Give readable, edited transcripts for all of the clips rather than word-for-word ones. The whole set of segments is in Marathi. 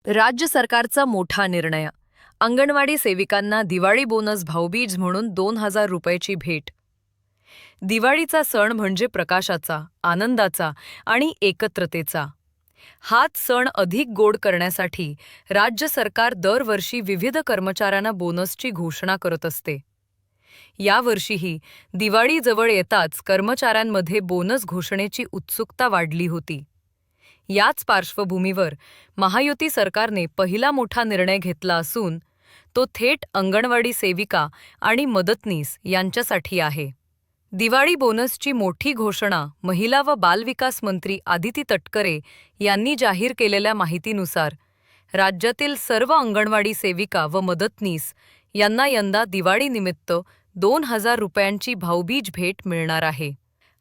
राज्य सरकारचा मोठा निर्णय. अंगणवाडी सेविकांना दिवाळी बोनस भाऊबीज म्हणून 2,000 रुपयाची भेट. दिवाळीचा सण म्हणजे प्रकाशाचा, आनंदाचा आणि एकत्रतेचा. हाच सण अधिक गोड करण्यासाठी राज्य सरकार दरवर्षी विविध कर्मचाऱ्यांना बोनसची घोषणा करत असते. यावर्षीही दिवाळी जवळ येताच कर्मचाऱ्यांमध्ये बोनस घोषणेची उत्सुकता वाढली होती. याच पार्श्वभूमीवर महायुती सरकारने पहिला मोठा निर्णय घेतला असून तो थेट अंगणवाडी सेविका आणि मदतनीस यांच्यासाठी आहे. दिवाळी बोनसची मोठी घोषणा महिला व बालविकास मंत्री आदिती तटकरे यांनी जाहीर केलेल्या माहितीनुसार राज्यातील सर्व अंगणवाडी सेविका व मदतनीस यांना यंदा दिवाळीनिमित्त 2,000 रुपयांची भाऊबीज भेट मिळणार आहे.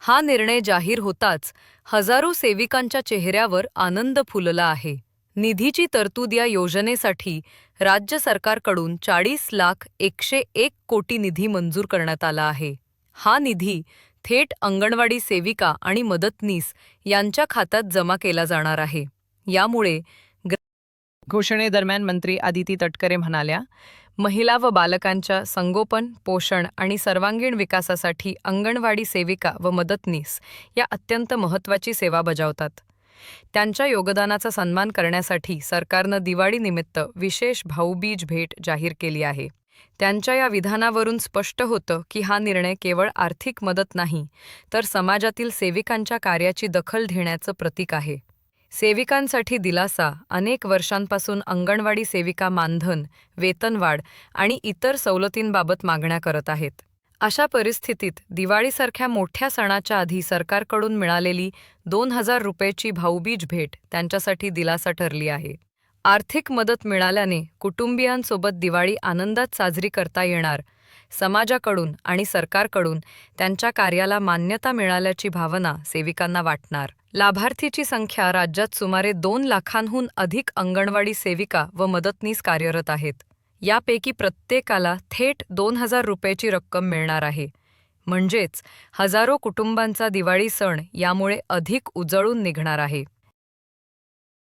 हा निर्णय जाहीर होताच हजारो सेविकांच्या चेहऱ्यावर आनंद फुलला आहे. निधीची तरतूद या योजनेसाठी राज्य सरकारकडून 40,101 कोटी निधी मंजूर करण्यात आला आहे. हा निधी थेट अंगणवाडी सेविका आणि मदतनीस यांच्या खात्यात जमा केला जाणार आहे. यामुळे घोषणेदरम्यान मंत्री आदिती तटकरे म्हणाल्या, महिला व बालकांच्या संगोपन, पोषण आणि सर्वांगीण विकासासाठी अंगणवाडी सेविका व मदतनीस या अत्यंत महत्त्वाची सेवा बजावतात. त्यांच्या योगदानाचा सन्मान करण्यासाठी सरकारनं दिवाळीनिमित्त विशेष भाऊबीज भेट जाहीर केली आहे. त्यांच्या या विधानावरून स्पष्ट होतं की हा निर्णय केवळ आर्थिक मदत नाही, तर समाजातील सेविकांच्या कार्याची दखल घेण्याचं प्रतीक आहे. सेविकांसाठी दिलासा. अनेक वर्षांपासून अंगणवाडी सेविका मानधन, वेतनवाढ आणि इतर सवलतींबाबत मागण्या करत आहेत. अशा परिस्थितीत दिवाळीसारख्या मोठ्या सणाच्या आधी सरकारकडून मिळालेली 2,000 रुपयाची भाऊबीज भेट त्यांच्यासाठी दिलासा ठरली आहे. आर्थिक मदत मिळाल्याने कुटुंबियांसोबत दिवाळी आनंदात साजरी करता येणार. समाजाकडून आणि सरकारकडून त्यांच्या कार्याला मान्यता मिळाल्याची भावना सेविकांना वाटणार. लाभार्थीची संख्या राज्यात सुमारे 2 लाखांहून अधिक अंगणवाडी सेविका व मदतनीस कार्यरत आहेत. यापैकी प्रत्येकाला थेट 2,000 रुपयाची रक्कम मिळणार आहे. म्हणजेच हजारो कुटुंबांचा दिवाळी सण यामुळे अधिक उजळून निघणार आहे.